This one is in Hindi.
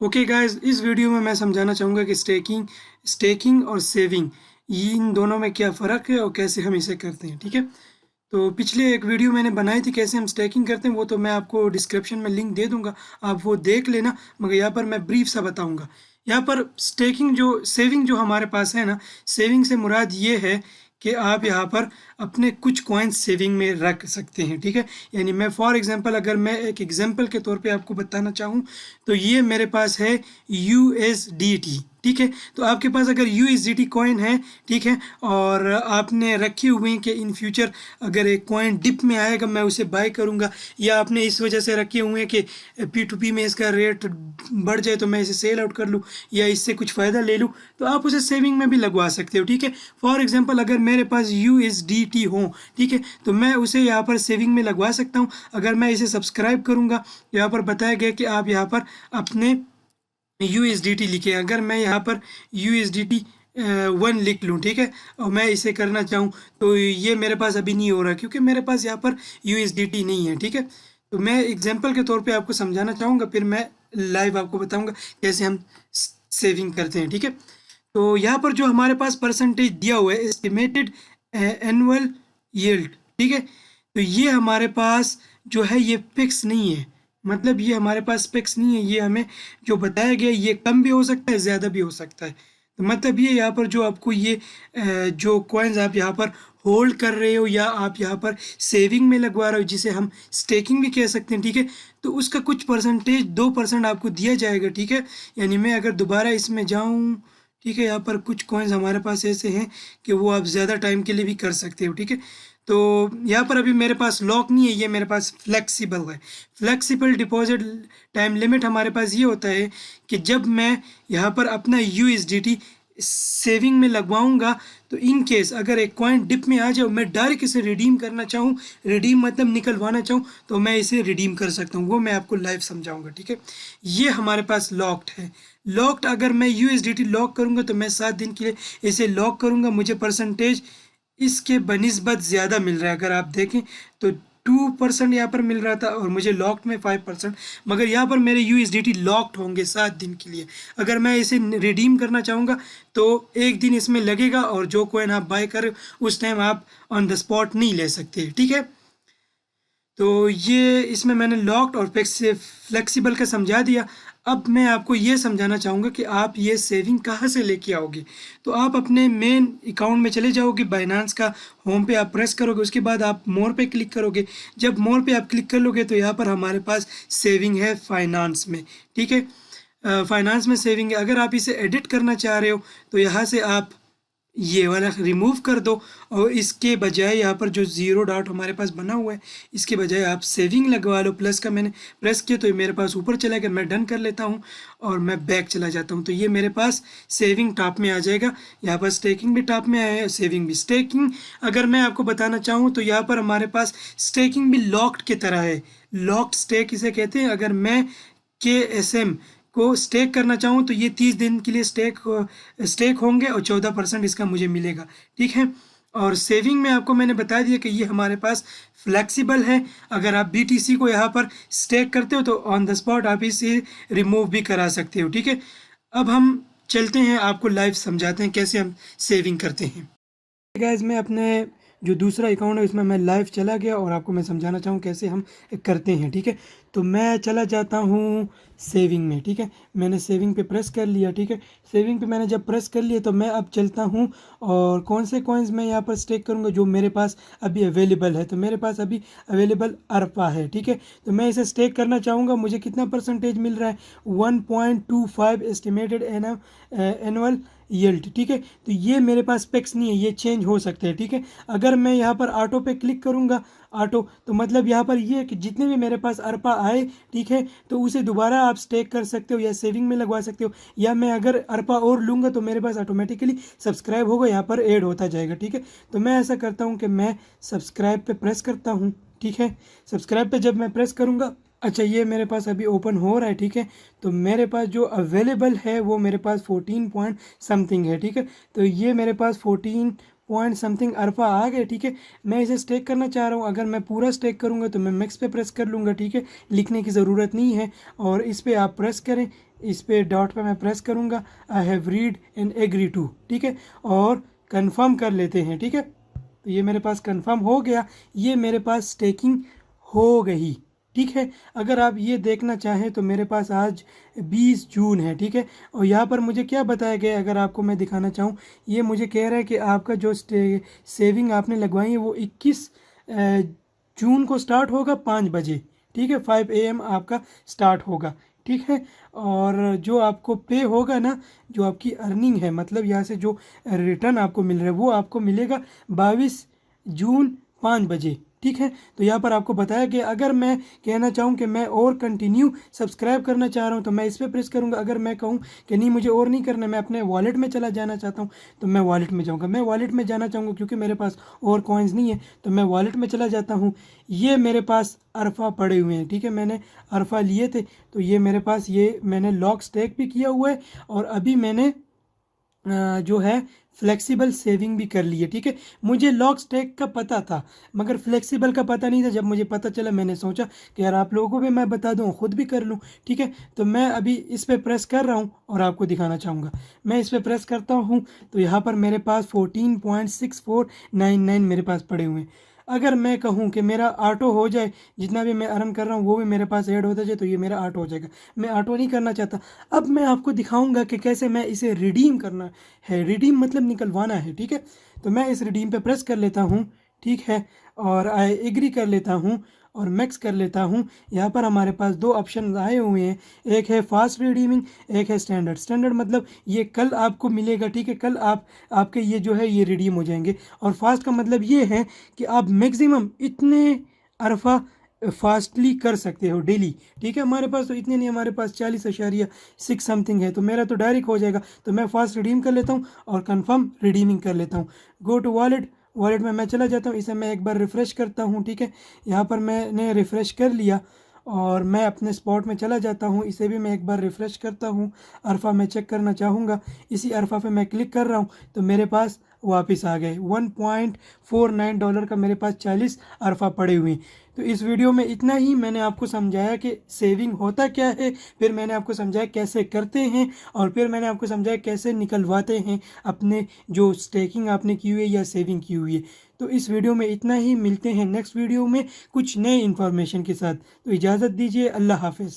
ओके गाइस, इस वीडियो में मैं समझाना चाहूँगा कि स्टेकिंग और सेविंग इन दोनों में क्या फ़र्क है और कैसे हम इसे करते हैं। ठीक है, तो पिछले एक वीडियो मैंने बनाई थी कैसे हम स्टेकिंग करते हैं, वो तो मैं आपको डिस्क्रिप्शन में लिंक दे दूंगा, आप वो देख लेना। मगर यहाँ पर मैं ब्रीफ सा बताऊंगा। यहाँ पर सेविंग जो हमारे पास है ना, सेविंग से मुराद ये है कि आप यहाँ पर अपने कुछ कॉइन्स सेविंग में रख सकते हैं। ठीक है, यानी मैं फॉर एग्जांपल, अगर मैं एक एग्जांपल के तौर पे आपको बताना चाहूँ तो ये मेरे पास है USDT। ठीक है, तो आपके पास अगर USDT कॉइन है, ठीक है, और आपने रखे हुए हैं कि इन फ्यूचर अगर एक कॉइन डिप में आएगा मैं उसे बाय करूंगा, या आपने इस वजह से रखे हुए हैं कि P2P में इसका रेट बढ़ जाए तो मैं इसे सेल आउट कर लूँ या इससे कुछ फ़ायदा ले लूँ, तो आप उसे सेविंग में भी लगवा सकते हो। ठीक है, फॉर एग्जांपल अगर मेरे पास USDT हो, ठीक है, तो मैं उसे यहाँ पर सेविंग में लगवा सकता हूँ। अगर मैं इसे सब्सक्राइब करूँगा, यहाँ पर बताया गया कि आप यहाँ पर अपने USDT लिखें। अगर मैं यहाँ पर USDT 1 लिख लूँ, ठीक है, और मैं इसे करना चाहूँ तो ये मेरे पास अभी नहीं हो रहा क्योंकि मेरे पास यहाँ पर USDT नहीं है। ठीक है, तो मैं एग्जांपल के तौर पे आपको समझाना चाहूँगा, फिर मैं लाइव आपको बताऊँगा कैसे हम सेविंग करते हैं। ठीक है, तो यहाँ पर जो हमारे पास परसेंटेज दिया हुआ है, एस्टिमेटेड एनुअल यील्ड, ठीक है, तो ये हमारे पास जो है ये फिक्स नहीं है। मतलब ये हमारे पास फिक्स नहीं है, ये हमें जो बताया गया ये कम भी हो सकता है, ज़्यादा भी हो सकता है। तो मतलब ये यहाँ पर जो आपको ये जो कॉइन्स आप यहाँ पर होल्ड कर रहे हो या आप यहाँ पर सेविंग में लगवा रहे हो, जिसे हम स्टेकिंग भी कह सकते हैं। ठीक है, तो उसका कुछ परसेंटेज 2% आपको दिया जाएगा। ठीक है, यानी मैं अगर दोबारा इसमें जाऊँ, ठीक है, यहाँ पर कुछ कॉइन्स हमारे पास ऐसे हैं कि वो आप ज़्यादा टाइम के लिए भी कर सकते हो। ठीक है, तो यहाँ पर अभी मेरे पास लॉक नहीं है, ये मेरे पास फ्लेक्सिबल है। फ्लेक्सिबल डिपॉजिट टाइम लिमिट हमारे पास ये होता है कि जब मैं यहाँ पर अपना USDT सेविंग में लगवाऊंगा तो इन केस अगर एक कॉइन डिप में आ जाए, मैं डायरेक्ट इसे रिडीम करना चाहूँ, रिडीम मतलब निकलवाना चाहूँ, तो मैं इसे रिडीम कर सकता हूँ। वो मैं आपको लाइव समझाऊंगा। ठीक है, ये हमारे पास लॉक्ड है। लॉक्ड अगर मैं USDT लॉक करूँगा तो मैं 7 दिन के लिए इसे लॉक करूँगा, मुझे परसेंटेज इसके बनिस्बत ज़्यादा मिल रहा है। अगर आप देखें तो 2% यहाँ पर मिल रहा था और मुझे लॉक्ड में 5%, मगर यहाँ पर मेरे USDT लॉक्ड होंगे 7 दिन के लिए। अगर मैं इसे रिडीम करना चाहूँगा तो 1 दिन इसमें लगेगा, और जो कॉइन आप बाय कर उस टाइम आप ऑन द स्पॉट नहीं ले सकते। ठीक है, तो ये इसमें मैंने लॉक्ड और फ्लेक्सिबल का समझा दिया। अब मैं आपको ये समझाना चाहूँगा कि आप ये सेविंग कहाँ से लेके आओगे। तो आप अपने मेन अकाउंट में चले जाओगे, बाइनांस का होम पे आप प्रेस करोगे, उसके बाद आप मोर पे क्लिक करोगे। जब मोर पे आप क्लिक कर लोगे तो यहाँ पर हमारे पास सेविंग है फाइनेंस में। ठीक है, फाइनेंस में सेविंग है। अगर आप इसे एडिट करना चाह रहे हो तो यहाँ से आप ये वाला रिमूव कर दो, और इसके बजाय यहाँ पर जो ज़ीरो डॉट हमारे पास बना हुआ है, इसके बजाय आप सेविंग लगवा लो। प्लस का मैंने प्रेस किया तो ये मेरे पास ऊपर चला गया, मैं डन कर लेता हूँ और मैं बैक चला जाता हूँ, तो ये मेरे पास सेविंग टॉप में आ जाएगा। यहाँ पर स्टेकिंग भी टॉप में आया है, सेविंग भी। स्टेकिंग अगर मैं आपको बताना चाहूँ तो यहाँ पर हमारे पास स्टेकिंग भी लॉक्ड की तरह है। लॉक्ड स्टेक इसे कहते हैं। अगर मैं KSM को स्टेक करना चाहूँ तो ये 30 दिन के लिए स्टेक होंगे और 14% इसका मुझे मिलेगा। ठीक है, और सेविंग में आपको मैंने बता दिया कि ये हमारे पास फ्लेक्सिबल है। अगर आप BTC को यहाँ पर स्टेक करते हो तो ऑन द स्पॉट आप इसे रिमूव भी करा सकते हो। ठीक है, अब हम चलते हैं, आपको लाइव समझाते हैं कैसे हम सेविंग करते हैं। गाइस, मैं अपने जो दूसरा अकाउंट है उसमें मैं लाइव चला गया और आपको मैं समझाना चाहूँ कैसे हम करते हैं। ठीक है, तो मैं चला जाता हूँ सेविंग में। ठीक है, मैंने सेविंग पे प्रेस कर लिया। ठीक है, सेविंग पे मैंने जब प्रेस कर लिया तो मैं अब चलता हूँ और कौन से कॉइन्स मैं यहाँ पर स्टेक करूँगा जो मेरे पास अभी अवेलेबल है। तो मेरे पास अभी अवेलेबल अरपा है। ठीक है, तो मैं इसे स्टेक करना चाहूँगा। मुझे कितना परसेंटेज मिल रहा है? 1.25 एस्टिमेटेड एनुअल यील्ड। ठीक है, तो ये मेरे पास स्पेक्स नहीं है, ये चेंज हो सकते हैं। ठीक है, अगर मैं यहाँ पर ऑटो पे क्लिक करूँगा, ऑटो तो मतलब यहाँ पर ये है कि जितने भी मेरे पास अरपा आए, ठीक है, तो उसे दोबारा आप स्टेक कर सकते हो या सेविंग में लगवा सकते हो, या मैं अगर अरपा और लूँगा तो मेरे पास ऑटोमेटिकली सब्सक्राइब होगा, यहाँ पर ऐड होता जाएगा। ठीक है, तो मैं ऐसा करता हूँ कि मैं सब्सक्राइब पे प्रेस करता हूँ। ठीक है, सब्सक्राइब पे जब मैं प्रेस करूँगा, अच्छा ये मेरे पास अभी ओपन हो रहा है। ठीक है, तो मेरे पास जो अवेलेबल है वो मेरे पास 14 पॉइंट समथिंग है। ठीक है, तो ये मेरे पास पॉइंट समथिंग अरफा आ गए, ठीक है। मैं इसे स्टेक करना चाह रहा हूँ। अगर मैं पूरा स्टेक करूँगा तो मैं मैक्स पे प्रेस कर लूँगा, ठीक है, लिखने की ज़रूरत नहीं है। और इस पर आप प्रेस करें, इस पे डॉट पे मैं प्रेस करूँगा, I have read and agree to, ठीक है, और कंफर्म कर लेते हैं, ठीक है। तो ये मेरे पास कंफर्म हो गया, ये मेरे पास स्टेकिंग हो गई, ठीक है। अगर आप ये देखना चाहें तो मेरे पास आज 20 जून है, ठीक है। और यहाँ पर मुझे क्या बताया गया है, अगर आपको मैं दिखाना चाहूँ, ये मुझे कह रहा है कि आपका जो सेविंग आपने लगवाई है वो 21 जून को स्टार्ट होगा 5 बजे, ठीक है, 5 AM आपका स्टार्ट होगा, ठीक है। और जो आपको पे होगा ना, जो आपकी अर्निंग है, मतलब यहाँ से जो रिटर्न आपको मिल रहा है वो आपको मिलेगा 22 जून 5 बजे, ठीक है। तो यहाँ पर आपको बताया कि अगर मैं कहना चाहूँ कि मैं और कंटिन्यू सब्सक्राइब करना चाह रहा हूँ तो मैं इस पर प्रेस करूँगा। अगर मैं कहूँ कि नहीं मुझे और नहीं करना, मैं अपने वॉलेट में चला जाना चाहता हूँ, तो मैं वॉलेट में जाऊँगा। मैं वॉलेट में जाना चाहूँगा क्योंकि मेरे पास और कॉइन्स नहीं है, तो मैं वॉलेट में चला जाता हूँ। ये मेरे पास अरफा पड़े हुए हैं, ठीक है, मैंने अरफा लिए थे, तो ये मेरे पास, ये मैंने लॉक स्टेक भी किया हुआ है और अभी मैंने जो है फ्लेक्सिबल सेविंग भी कर ली है, ठीक है। मुझे लॉक स्टेक का पता था मगर फ्लेक्सिबल का पता नहीं था। जब मुझे पता चला मैंने सोचा कि यार आप लोगों को भी मैं बता दूं, खुद भी कर लूं, ठीक है। तो मैं अभी इस पे प्रेस कर रहा हूं और आपको दिखाना चाहूँगा। मैं इस पे प्रेस करता हूं तो यहाँ पर मेरे पास 14.6499 मेरे पास पड़े हुए हैं। अगर मैं कहूँ कि मेरा ऑटो हो जाए, जितना भी मैं अर्न कर रहा हूँ वो भी मेरे पास ऐड होता जाए, तो ये मेरा ऑटो हो जाएगा। मैं ऑटो नहीं करना चाहता। अब मैं आपको दिखाऊंगा कि कैसे मैं इसे रिडीम करना है। रिडीम मतलब निकलवाना है, ठीक है। तो मैं इस रिडीम पे प्रेस कर लेता हूँ, ठीक है, और आई एग्री कर लेता हूँ और मैक्स कर लेता हूँ। यहाँ पर हमारे पास दो ऑप्शन आए हुए हैं, एक है फास्ट रिडीमिंग, एक है स्टैंडर्ड। स्टैंडर्ड मतलब ये कल आपको मिलेगा, ठीक है, कल आपके ये जो है ये रिडीम हो जाएंगे। और फास्ट का मतलब ये है कि आप मैक्सिमम इतने अरफा फास्टली कर सकते हो डेली, ठीक है। हमारे पास तो इतने नहीं, हमारे पास 40.6 समथिंग है, तो मेरा तो डायरेक्ट हो जाएगा। तो मैं फास्ट रिडीम कर लेता हूँ और कंफर्म रिडीमिंग कर लेता हूँ। गो टू वॉलेट, वॉलेट में मैं चला जाता हूँ, इसे मैं एक बार रिफ़्रेश करता हूँ, ठीक है। यहाँ पर मैंने रिफ़्रेश कर लिया और मैं अपने स्पॉट में चला जाता हूँ, इसे भी मैं एक बार रिफ़्रेश करता हूँ। अरफा मैं चेक करना चाहूँगा, इसी अरफा पे मैं क्लिक कर रहा हूँ तो मेरे पास वापस आ गए। $1.49 का मेरे पास 40 अरफा पड़े हुए हैं। तो इस वीडियो में इतना ही। मैंने आपको समझाया कि सेविंग होता क्या है, फिर मैंने आपको समझाया कैसे करते हैं, और फिर मैंने आपको समझाया कैसे निकलवाते हैं अपने जो स्टेकिंग आपने की हुई है या सेविंग की हुई है। तो इस वीडियो में इतना ही। मिलते हैं नेक्स्ट वीडियो में कुछ नए इन्फॉर्मेशन के साथ। तो इजाज़त दीजिए, अल्लाह हाफिज़।